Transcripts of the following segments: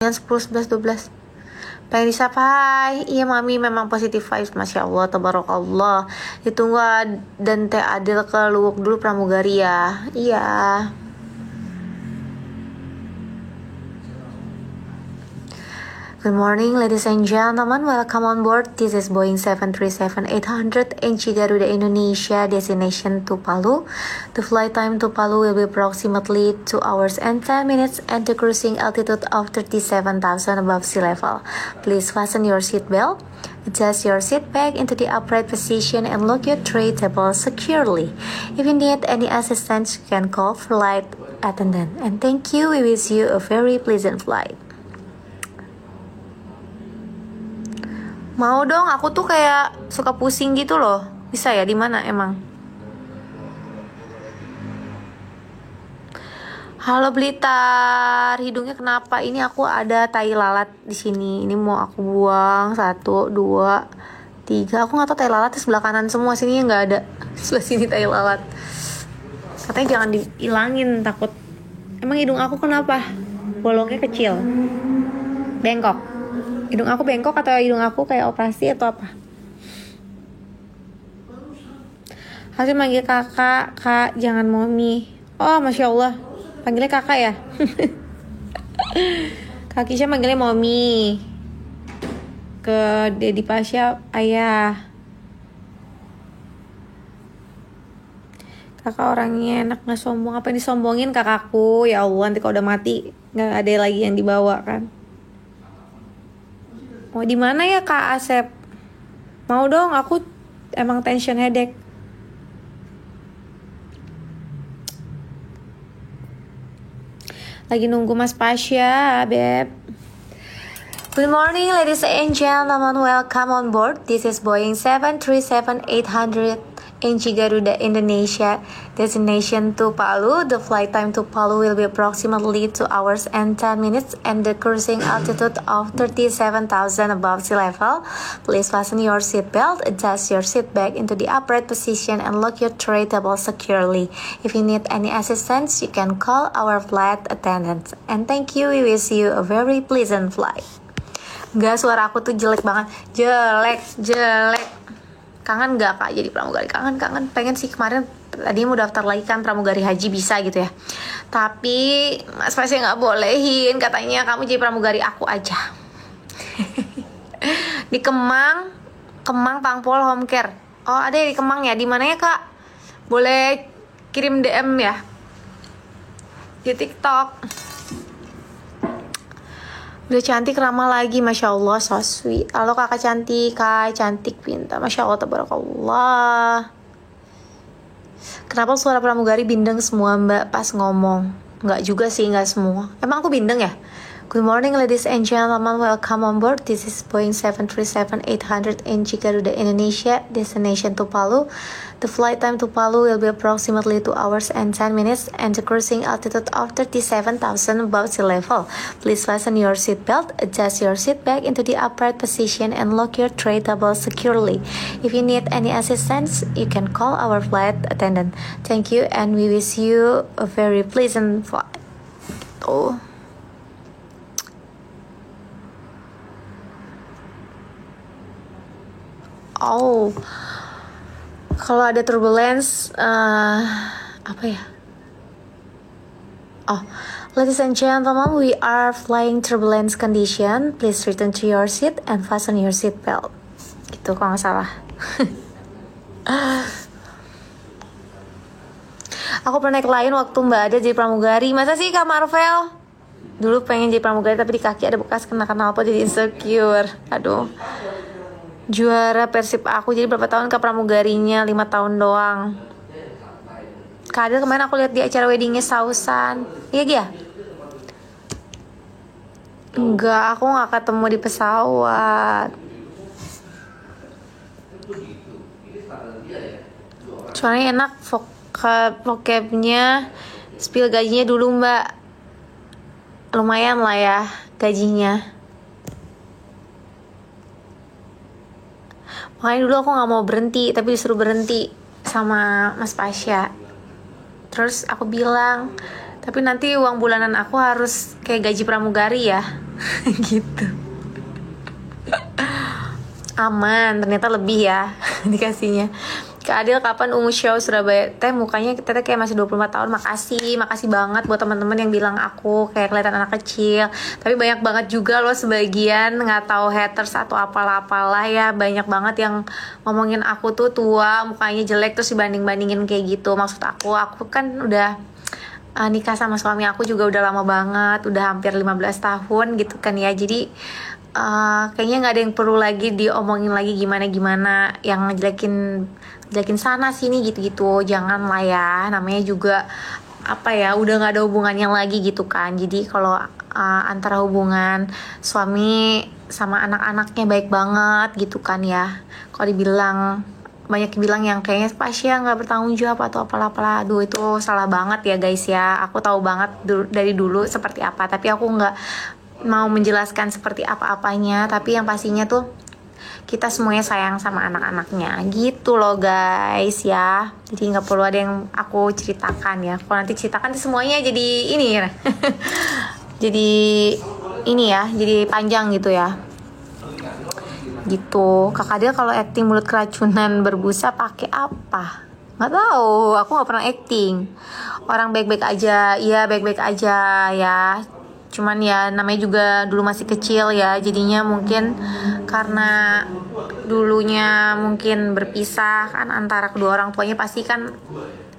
10, 11, 12. Pengen disapa, hai. Iya mami, memang positive vibes. Masya Allah, tabarakallah. Ditunggu dan Teh Adil ke Luwuk dulu pramugari ya. Iya. Good morning ladies and gentlemen, welcome on board. This is Boeing 737-800 NG Garuda Indonesia, destination to Palu. The flight time to Palu will be approximately 2 hours and 10 minutes and the cruising altitude of 37,000 above sea level. Please fasten your seatbelt, adjust your seat back into the upright position and lock your tray table securely. If you need any assistance, you can call flight attendant. And thank you, we wish you a very pleasant flight. Mau dong, aku tuh kayak suka pusing gitu loh. Bisa ya? Di mana emang? Halo Blitar, hidungnya kenapa? Ini aku ada tai lalat di sini. Ini mau aku buang 1, 2, 3. Aku nggak tahu tai lalat sebelah kanan semua, sini nggak ada. Sebelah sini tai lalat. Katanya jangan dihilangin, takut. Emang hidung aku kenapa? Bolongnya kecil, bengkok. Hidung aku bengkok atau hidung aku kayak operasi atau apa? Harusnya manggil kakak, kak, jangan mommy. Oh, Masya Allah, panggilnya kakak ya? Kak Kisha manggilnya mommy. Ke Dedi Pasha, ayah. Kakak orangnya enak, gak sombong. Apa yang disombongin kakakku? Ya Allah, nanti kalau udah mati gak ada lagi yang dibawa kan. Mau di mana ya Kak Asep? Mau dong, aku emang tension headache. Lagi nunggu Mas Pasha, Beb. Good morning ladies and gentlemen, welcome on board. This is Boeing 737-800 NG Garuda Indonesia, destination to Palu. The flight time to Palu will be approximately 2 hours and 10 minutes and the cruising altitude of 37,000 above sea level. Please fasten your seatbelt, adjust your seat back into the upright position and lock your tray table securely. If you need any assistance, you can call our flight attendant. And thank you, we wish you a very pleasant flight. Enggak, suara aku tuh jelek banget. Jelek. Kangen gak Kak jadi pramugari? Kangen. Pengen sih, kemarin tadi mau daftar lagi kan pramugari haji, bisa gitu ya. Tapi Mas Fasya gak bolehin, katanya kamu jadi pramugari aku aja. Di Kemang Pangpol Home Care. Oh ada ya di Kemang ya? Di mana ya Kak? Boleh kirim DM ya di TikTok. Udah cantik, ramah lagi, Masya Allah, so sweet. Halo kakak cantik, Kai cantik, pintar, Masya Allah, tabarakallah. Kenapa suara pramugari bindeng semua mbak pas ngomong? Enggak juga sih, enggak semua. Emang aku bindeng ya? Good morning ladies and gentlemen, welcome on board. This is Boeing 737-800 NG Garuda Indonesia, destination to Palu. The flight time to Palu will be approximately 2 hours and 10 minutes and the cruising altitude of 37,000 above sea level. Please fasten your seatbelt, adjust your seat back into the upright position and lock your tray table securely. If you need any assistance, you can call our flight attendant. Thank you and we wish you a very pleasant flight. Oh. Oh, kalau ada turbulence, apa ya? Oh, ladies and gentlemen, we are flying turbulence condition. Please return to your seat and fasten your seat belt. Gitu kalau nggak salah. Aku pernah naik Lion waktu Mbak Ada jadi pramugari. Masa sih Kak Marvel? Dulu pengen jadi pramugari tapi di kaki ada bekas kena knalpot jadi insecure. Aduh. Juara Persib aku, jadi berapa tahun ke pramugarinya? 5 tahun doang. Kadang kemarin aku lihat di acara weddingnya Sausan. Iya dia? Enggak, aku gak ketemu di pesawat. Soalnya enak vocabnya. Spill gajinya dulu mbak. Lumayan lah ya gajinya. Makanya dulu aku gak mau berhenti, tapi disuruh berhenti sama Mas Pasya. Terus aku bilang, Tapi nanti uang bulanan aku harus kayak gaji pramugari ya. Gitu. Aman, ternyata lebih ya dikasihnya. Kak Adil, kapan Ungu Show Surabaya? Teh mukanya kita kayak masih 24 tahun. Makasih banget buat teman-teman yang bilang aku kayak kelihatan anak kecil. Tapi banyak banget juga loh sebagian nggak tahu haters atau apalah ya. Banyak banget yang ngomongin aku tuh tua, mukanya jelek terus dibanding-bandingin kayak gitu. Maksud aku kan udah nikah sama suami aku juga udah lama banget, udah hampir 15 tahun gitu kan ya. Jadi kayaknya nggak ada yang perlu lagi diomongin lagi gimana yang jelekin sana sini gitu-gitu. Jangan lah ya, namanya juga apa ya, udah nggak ada hubungannya lagi gitu kan. Jadi kalau antara hubungan suami sama anak-anaknya baik banget gitu kan ya. Kalau dibilang banyak yang bilang yang kayaknya Pasha nggak bertanggung jawab atau apalah, aduh itu salah banget ya guys ya. Aku tahu banget dari dulu seperti apa, tapi aku nggak mau menjelaskan seperti apa-apanya. Tapi yang pastinya tuh kita semuanya sayang sama anak-anaknya gitu loh guys ya. Jadi nggak perlu ada yang aku ceritakan ya. Kalau nanti ceritakan semuanya jadi ini ya. Jadi ini ya, jadi panjang gitu ya. Gitu. Kakak dia kalau acting mulut keracunan berbusa pakai apa? Nggak tahu, aku nggak pernah acting. Orang baik-baik aja, iya baik-baik aja ya. Cuman ya namanya juga dulu masih kecil ya, jadinya mungkin karena dulunya mungkin berpisah kan antara kedua orang tuanya, pasti kan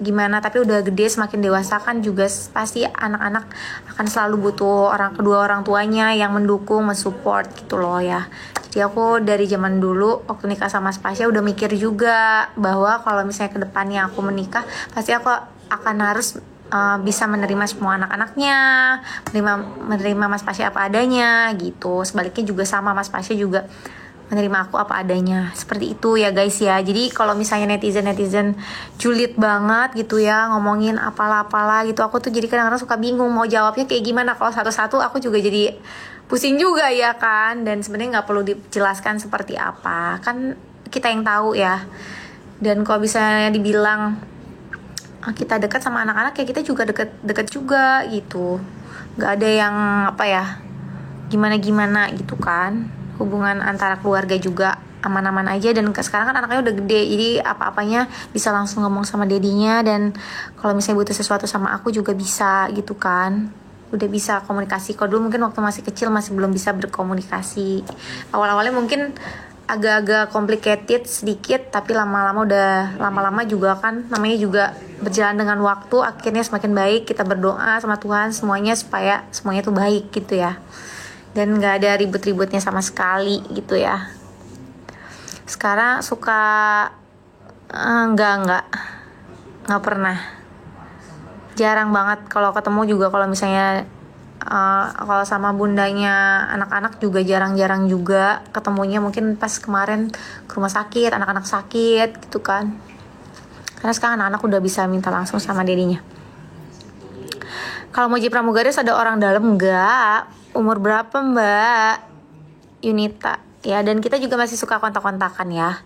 gimana. Tapi udah gede, semakin dewasa kan juga pasti anak-anak akan selalu butuh kedua orang tuanya yang mendukung, mensupport gitu loh ya. Jadi aku dari zaman dulu waktu nikah sama Pasha udah mikir juga bahwa kalau misalnya kedepannya aku menikah, pasti aku akan harus bisa menerima semua anak-anaknya, menerima Mas Pasha apa adanya gitu. Sebaliknya juga sama, Mas Pasha juga menerima aku apa adanya. Seperti itu ya guys ya. Jadi kalau misalnya netizen julid banget gitu ya, ngomongin apalah gitu, aku tuh jadi kadang-kadang suka bingung mau jawabnya kayak gimana. Kalau satu-satu aku juga jadi pusing juga ya kan. Dan sebenarnya nggak perlu dijelaskan seperti apa, kan kita yang tahu ya. Dan kalau bisa dibilang kita dekat sama anak-anak ya, kita juga dekat juga gitu. Nggak ada yang apa ya, gimana gitu kan. Hubungan antara keluarga juga aman-aman aja. Dan sekarang kan anaknya udah gede, jadi apa-apanya bisa langsung ngomong sama dedinya. Dan kalau misalnya butuh sesuatu sama aku juga bisa gitu kan. Udah bisa komunikasi. Kalau dulu mungkin waktu masih kecil masih belum bisa berkomunikasi. Awal-awalnya mungkin agak-agak complicated sedikit, tapi lama-lama juga kan, namanya juga berjalan dengan waktu, akhirnya semakin baik. Kita berdoa sama Tuhan semuanya supaya semuanya tuh baik gitu ya, dan nggak ada ribut-ributnya sama sekali gitu ya. Sekarang suka nggak pernah, jarang banget kalau ketemu juga. Kalau misalnya kalau sama bundanya anak-anak juga jarang-jarang juga ketemunya. Mungkin pas kemarin ke rumah sakit, anak-anak sakit gitu kan, karena sekarang anak-anak udah bisa minta langsung sama dedinya. Kalau mau jadi pramugari ada orang dalam enggak? Umur berapa Mbak Yunita? Ya, dan kita juga masih suka kontak-kontakan ya.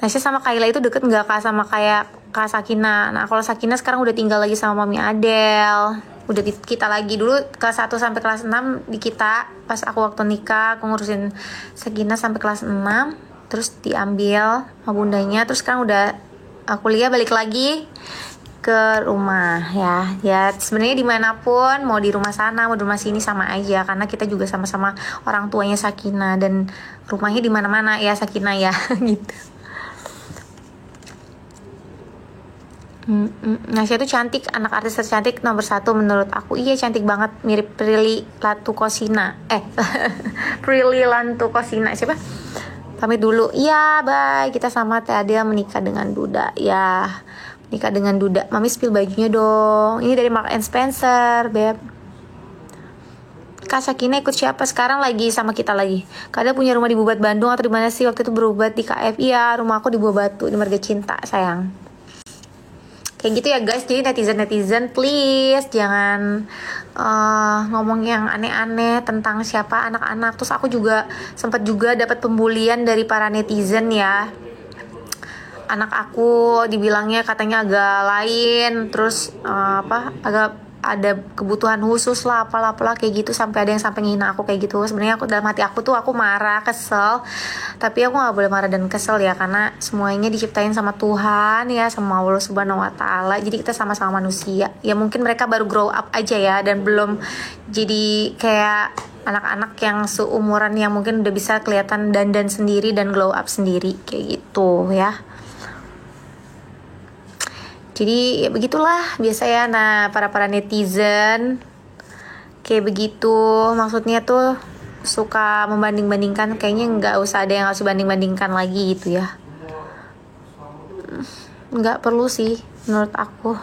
Nah, saya sama Kayla itu deket nggak Kak sama kayak Kak Sakina? Nah, kalau Sakina sekarang udah tinggal lagi sama Mami Adel. Udah kita lagi, dulu kelas 1 sampai kelas 6 di kita. Pas aku waktu nikah, aku ngurusin Sakina sampai kelas 6. Terus diambil sama bundanya. Terus sekarang udah kuliah, balik lagi ke rumah ya sebenarnya dimanapun, mau di rumah sana mau di rumah sini sama aja, karena kita juga sama-sama orang tuanya Sakina dan rumahnya di mana-mana ya Sakina ya. Gitu. Nasya itu cantik, anak artis tercantik nomor 1 menurut aku. Iya, cantik banget, mirip Prilly Latukosina. Prilly Latukosina siapa? Pamit dulu. Iya, bye. Kita sama Teh Adel menikah dengan Duda. Ya, nikah dengan Duda. Mami spill bajunya dong. Ini dari Mark and Spencer, Beb. Kak Sakina ikut siapa? Sekarang lagi sama kita lagi. Kadang punya rumah di Bubat Bandung atau di mana sih? Waktu itu berobat di KF. Iya, rumah aku di Buah Batu, di Marga Cinta, sayang. Kayak gitu ya guys. Jadi netizen please jangan ngomong yang aneh-aneh tentang siapa anak-anak. Terus aku juga sempat juga dapat pembulian dari para netizen ya. Anak aku dibilangnya katanya agak lain, terus agak ada kebutuhan khusus lah, apalah kayak gitu, sampai ada yang sampai ngehina aku kayak gitu. Sebenarnya aku dalam hati aku tuh aku marah, kesel, tapi aku nggak boleh marah dan kesel ya, karena semuanya diciptain sama Tuhan ya, sama Allah Subhanahu Wa Taala. Jadi kita sama-sama manusia. Ya mungkin mereka baru grow up aja ya, dan belum jadi kayak anak-anak yang seumuran yang mungkin udah bisa kelihatan dandan sendiri dan glow up sendiri kayak gitu ya. Jadi ya begitulah biasa ya. Nah, para netizen kayak begitu, maksudnya tuh suka membanding-bandingkan. Kayaknya nggak usah ada yang harus banding-bandingkan lagi gitu ya. Nggak perlu sih menurut aku.